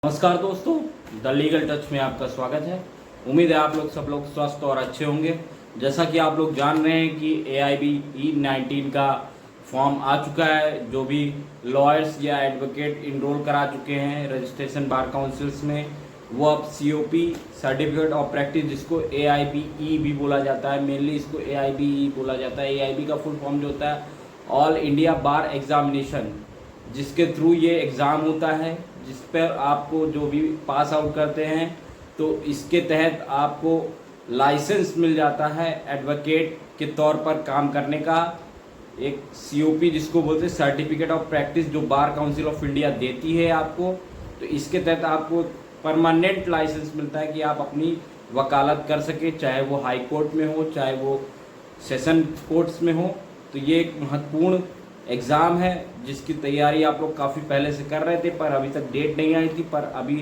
नमस्कार दोस्तों, the legal touch में आपका स्वागत है। उम्मीद है आप लोग सब लोग स्वस्थ और अच्छे होंगे। जैसा कि आप लोग जान रहे हैं कि AIB E19 का फॉर्म आ चुका है। जो भी लॉयर्स या एडवोकेट इनरोल करा चुके हैं रजिस्ट्रेशन बार काउंसिल्स में, वो अब COP सर्टिफिकेट ऑफ प्रैक्टिस, जिसको AIBE भी बोला जाता है, मेनली इसको AIBE बोला जाता है। AIB का फुल फॉर्म जो होता है ऑल इंडिया बार एग्जामिनेशन, जिसके थ्रू ये एग्ज़ाम होता है, जिस पर आपको जो भी पास आउट करते हैं तो इसके तहत आपको लाइसेंस मिल जाता है एडवोकेट के तौर पर काम करने का। एक COP जिसको बोलते हैं सर्टिफिकेट ऑफ प्रैक्टिस, जो बार काउंसिल ऑफ इंडिया देती है आपको, तो इसके तहत आपको परमानेंट लाइसेंस मिलता है कि आप अपनी वकालत कर सके, चाहे वो हाई कोर्ट में हो, चाहे वो सेशन कोर्ट्स में हो। तो ये एक महत्वपूर्ण एग्ज़ाम है जिसकी तैयारी आप लोग काफ़ी पहले से कर रहे थे, पर अभी तक डेट नहीं आई थी। पर अभी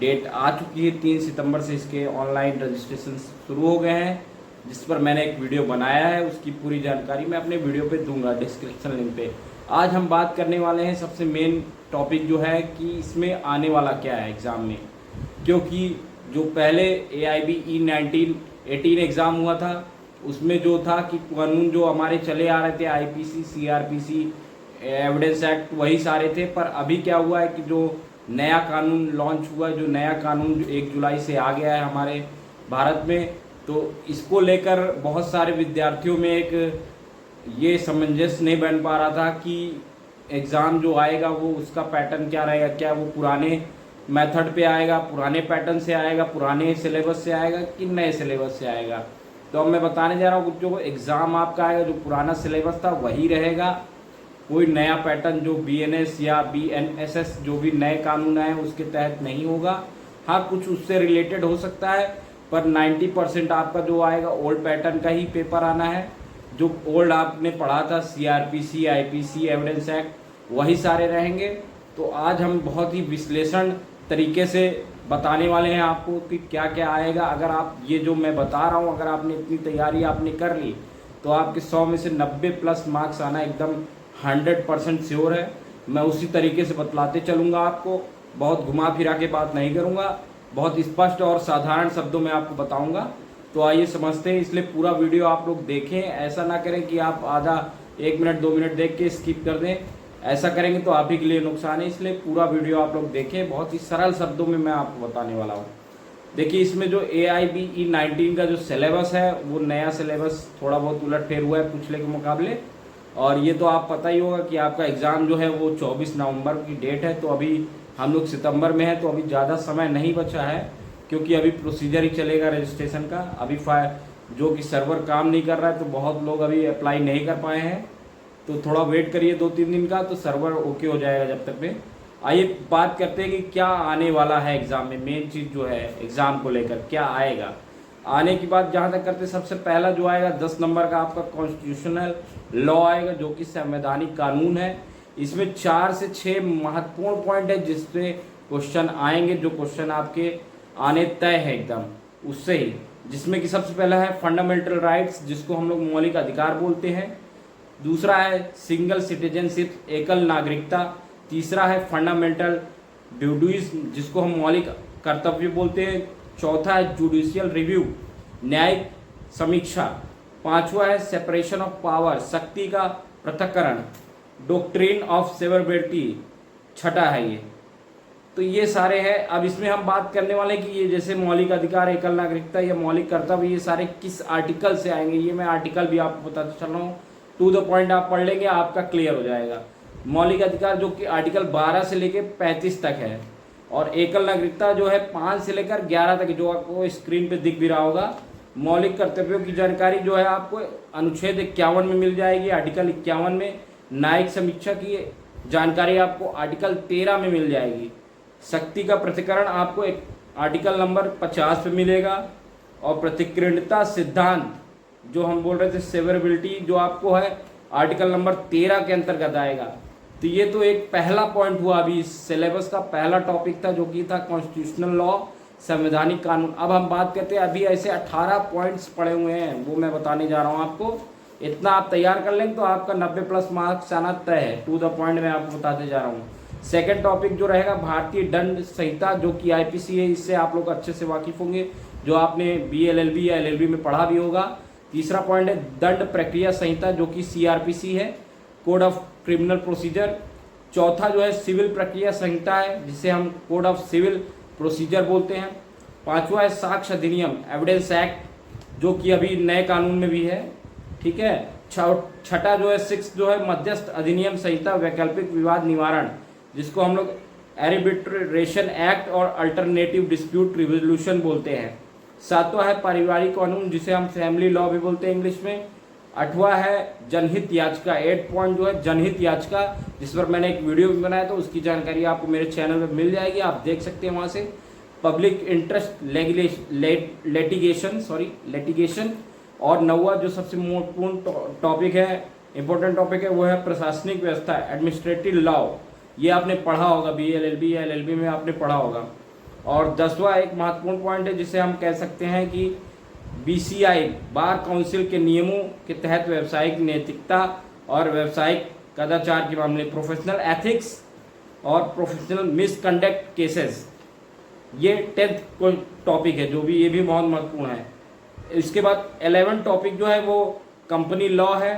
डेट आ चुकी है। 3 सितंबर से इसके ऑनलाइन रजिस्ट्रेशन शुरू हो गए हैं, जिस पर मैंने एक वीडियो बनाया है। उसकी पूरी जानकारी मैं अपने वीडियो पे दूंगा डिस्क्रिप्शन लिंक पे। आज हम बात करने वाले हैं सबसे मेन टॉपिक जो है कि इसमें आने वाला क्या है एग्ज़ाम में। क्योंकि जो पहले AIB E18 एग्ज़ाम हुआ था, उसमें जो था कि कानून जो हमारे चले आ रहे थे, IPC, CRPC, एविडेंस एक्ट, वही सारे थे। पर अभी क्या हुआ है कि जो नया कानून लॉन्च हुआ, जो नया कानून 1 जुलाई से आ गया है हमारे भारत में, तो इसको लेकर बहुत सारे विद्यार्थियों में एक ये सामंजस्य नहीं बन पा रहा था कि एग्ज़ाम जो आएगा वो उसका पैटर्न क्या रहेगा। क्या वो पुराने मेथड पे आएगा, पुराने पैटर्न से आएगा, पुराने सिलेबस से आएगा कि नए सिलेबस से आएगा। तो अब मैं बताने जा रहा हूँ, जो एग्ज़ाम आपका आएगा, जो पुराना सिलेबस था वही रहेगा। कोई नया पैटर्न जो BNS या BNSS जो भी नए कानून आए उसके तहत नहीं होगा। हाँ, कुछ उससे रिलेटेड हो सकता है, पर 90% आपका जो आएगा ओल्ड पैटर्न का ही पेपर आना है। जो ओल्ड आपने पढ़ा था, CRPC, IPC, एविडेंस एक्ट, वही सारे रहेंगे। तो आज हम बहुत ही विश्लेषण तरीके से बताने वाले हैं आपको कि क्या क्या आएगा। अगर आप ये जो मैं बता रहा हूँ, अगर आपने इतनी तैयारी आपने कर ली, तो आपके 100 में से 90 प्लस मार्क्स आना एकदम 100% श्योर है। मैं उसी तरीके से बतलाते चलूँगा आपको, बहुत घुमा फिरा के बात नहीं करूँगा, बहुत स्पष्ट और साधारण शब्दों में आपको बताऊँगा। तो आइए समझते हैं, इसलिए पूरा वीडियो आप लोग देखें। ऐसा ना करें कि आप आधा 1 मिनट 2 मिनट देख के स्किप कर दें। ऐसा करेंगे तो आप ही के लिए नुकसान है। इसलिए पूरा वीडियो आप लोग देखें, बहुत ही सरल शब्दों में मैं आपको बताने वाला हूँ। देखिए, इसमें जो AIB E19 का जो सिलेबस है, वो नया सिलेबस थोड़ा बहुत उलटफेर हुआ है पिछले के मुकाबले। और ये तो आप पता ही होगा कि आपका एग्ज़ाम जो है वो 24 नवंबर की डेट है। तो अभी हम लोग सितंबर में हैं, तो अभी ज़्यादा समय नहीं बचा है, क्योंकि अभी प्रोसीजर ही चलेगा रजिस्ट्रेशन का। अभी जो कि सर्वर काम नहीं कर रहा है, तो बहुत लोग अभी अप्लाई नहीं कर पाए हैं। तो थोड़ा वेट करिए 2-3 दिन का, तो सर्वर ओके हो जाएगा जब तक में। आइए बात करते हैं कि क्या आने वाला है एग्ज़ाम में। मेन चीज़ जो है एग्ज़ाम को लेकर क्या आएगा। आने की बात जहाँ तक करते, सबसे पहला जो आएगा 10 नंबर का आपका कॉन्स्टिट्यूशनल लॉ आएगा, जो कि संवैधानिक कानून है। इसमें 4 से 6 महत्वपूर्ण पॉइंट है जिससे क्वेश्चन आएंगे, जो क्वेश्चन आपके आने तय है एकदम उससे ही। जिसमें कि सबसे पहला है फंडामेंटल राइट्स, जिसको हम लोग मौलिक अधिकार बोलते हैं। दूसरा है सिंगल सिटीजनशिप, एकल नागरिकता। तीसरा है फंडामेंटल ड्यूटीज, जिसको हम मौलिक कर्तव्य बोलते हैं। चौथा है जुडिशियल रिव्यू, न्यायिक समीक्षा। पांचवा है सेपरेशन ऑफ पावर, शक्ति का पृथक्करण। डॉक्ट्रिन ऑफ सेवरेबिलिटी, छठा है ये। तो ये सारे हैं। अब इसमें हम बात करने वाले हैं कि ये जैसे मौलिक अधिकार, एकल नागरिकता या मौलिक कर्तव्य, ये सारे किस आर्टिकल से आएंगे। ये मैं आर्टिकल भी आपको बताता चल रहा हूँ, टू द पॉइंट आप पढ़ लेंगे, आपका क्लियर हो जाएगा। मौलिक अधिकार जो कि आर्टिकल 12 से लेकर 35 तक है, और एकल नागरिकता जो है 5 से लेकर 11 तक, जो आपको स्क्रीन पे दिख भी रहा होगा। मौलिक कर्तव्यों की जानकारी जो है आपको अनुच्छेद 51 में मिल जाएगी, आर्टिकल 51 में। न्यायिक समीक्षा की जानकारी आपको आर्टिकल 13 में मिल जाएगी। शक्ति का पृथक्करण आपको एक आर्टिकल नंबर 50 पे मिलेगा। और प्रतिकृणता सिद्धांत जो हम बोल रहे थे, सेवरेबिलिटी, जो आपको है आर्टिकल नंबर 13 के अंतर्गत आएगा। तो ये तो एक पहला पॉइंट हुआ, अभी सिलेबस का पहला टॉपिक था, जो कि था कॉन्स्टिट्यूशनल लॉ, संवैधानिक कानून। अब हम बात करते हैं, अभी ऐसे 18 पॉइंट्स पड़े हुए हैं, वो मैं बताने जा रहा हूँ आपको। इतना आप तैयार कर लेंगे तो आपका 90 प्लस मार्क्स आना तय है। टू द पॉइंट मैं आपको बताते जा रहा हूँ। सेकंड टॉपिक जो रहेगा भारतीय दंड संहिता, जो कि आईपीसी है, इससे आप लोग अच्छे से वाकिफ होंगे जो आपने बीएलएलबी या एलएलबी में पढ़ा भी होगा। तीसरा पॉइंट है दंड प्रक्रिया संहिता, जो कि सीआरपीसी है, कोड ऑफ क्रिमिनल प्रोसीजर। चौथा जो है सिविल प्रक्रिया संहिता है, जिसे हम कोड ऑफ सिविल प्रोसीजर बोलते हैं। पांचवा है साक्ष्य अधिनियम, एविडेंस एक्ट, जो कि अभी नए कानून में भी है, ठीक है। छठा जो है सिक्स जो है मध्यस्थ अधिनियम संहिता, वैकल्पिक विवाद निवारण, जिसको हम लोग आर्बिट्रेशन एक्ट और अल्टरनेटिव डिस्प्यूट रिजोल्यूशन बोलते हैं। सातवां है पारिवारिक कानून, जिसे हम फैमिली लॉ भी बोलते हैं इंग्लिश में। आठवां है जनहित याचिका, 8 पॉइंट जो है जनहित याचिका, जिस पर मैंने एक वीडियो भी बनाया, तो उसकी जानकारी आपको मेरे चैनल में मिल जाएगी, आप देख सकते हैं वहाँ से। Public interest litigation. और नौवां जो सबसे महत्वपूर्ण टॉपिक है, इंपॉर्टेंट टॉपिक है, वो है प्रशासनिक व्यवस्था, एडमिनिस्ट्रेटिव लॉ। ये आपने पढ़ा होगा, बीएलएलबी या एलएलबी में आपने पढ़ा होगा। और 10वां एक महत्वपूर्ण पॉइंट है, जिसे हम कह सकते हैं कि बीसीआई, बार काउंसिल के नियमों के तहत व्यावसायिक नैतिकता और व्यावसायिक कदाचार के मामले, प्रोफेशनल एथिक्स और प्रोफेशनल मिसकंडक्ट केसेस। ये 10th टॉपिक है, जो भी ये भी बहुत महत्वपूर्ण है। इसके बाद 11 टॉपिक जो है वो कंपनी लॉ है।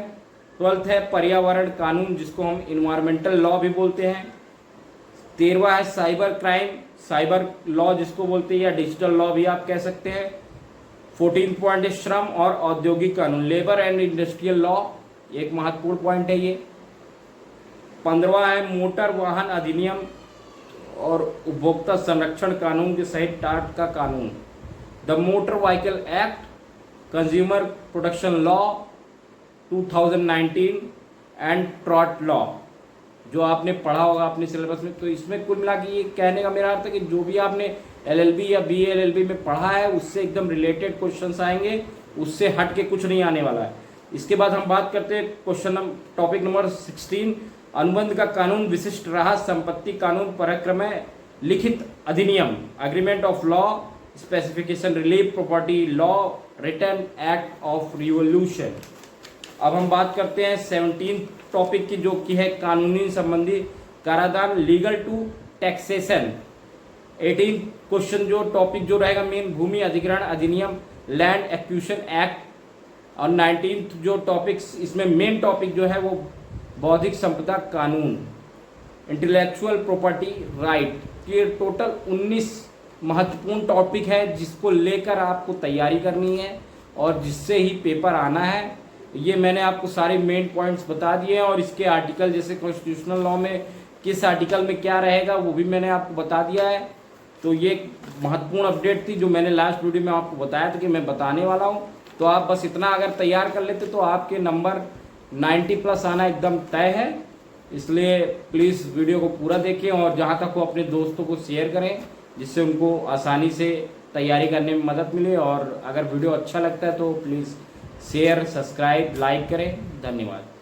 12th है पर्यावरण कानून, जिसको हम इन्वायरमेंटल लॉ भी बोलते हैं। 13वां है साइबर क्राइम, साइबर लॉ जिसको बोलते हैं, या डिजिटल लॉ भी आप कह सकते हैं। 14 पॉइंट है श्रम और औद्योगिक कानून, लेबर एंड इंडस्ट्रियल लॉ, एक महत्वपूर्ण पॉइंट है ये। 15वां है मोटर वाहन अधिनियम और उपभोक्ता संरक्षण कानून के सहित टाट का कानून, the motor vehicle act, consumer protection law 2019 and trout law, जो आपने पढ़ा होगा अपने सिलेबस में। तो इसमें कुल मिला के ये कहने का मेरा अर्थ है कि जो भी आपने एलएलबी या बीएलएलबी में पढ़ा है, उससे एकदम रिलेटेड क्वेश्चंस आएंगे, उससे हट के कुछ नहीं आने वाला है। इसके बाद हम बात करते हैं टॉपिक नंबर 16, अनुबंध का कानून, विशिष्ट राहत, संपत्ति कानून, परक्रमय लिखित अधिनियम, agreement of law, specification relief, property law, return act of revolution. अब हम बात करते हैं 17 टॉपिक की, जो कि है कानूनी संबंधी कराधान, लीगल टू टैक्सेशन। 18 क्वेश्चन जो टॉपिक जो रहेगा मेन, भूमि अधिग्रहण अधिनियम, लैंड एक्विजिशन एक्ट। और 19th जो टॉपिक्स इसमें मेन टॉपिक जो है वो बौद्धिक संपदा कानून, इंटेलेक्चुअल प्रॉपर्टी राइट। ये टोटल 19 महत्वपूर्ण टॉपिक है, जिसको लेकर आपको तैयारी करनी है और जिससे ही पेपर आना है। ये मैंने आपको सारे मेन पॉइंट्स बता दिए हैं, और इसके आर्टिकल, जैसे कॉन्स्टिट्यूशनल लॉ में किस आर्टिकल में क्या रहेगा, वो भी मैंने आपको बता दिया है। तो ये एक महत्वपूर्ण अपडेट थी, जो मैंने लास्ट वीडियो में आपको बताया था कि मैं बताने वाला हूँ। तो आप बस इतना अगर तैयार कर लेते तो आपके नंबर 90+ आना एकदम तय है। इसलिए प्लीज़ वीडियो को पूरा देखें, और जहाँ तक हो अपने दोस्तों को शेयर करें, जिससे उनको आसानी से तैयारी करने में मदद मिले। और अगर वीडियो अच्छा लगता है तो प्लीज़ शेयर, सब्सक्राइब, लाइक करें। धन्यवाद।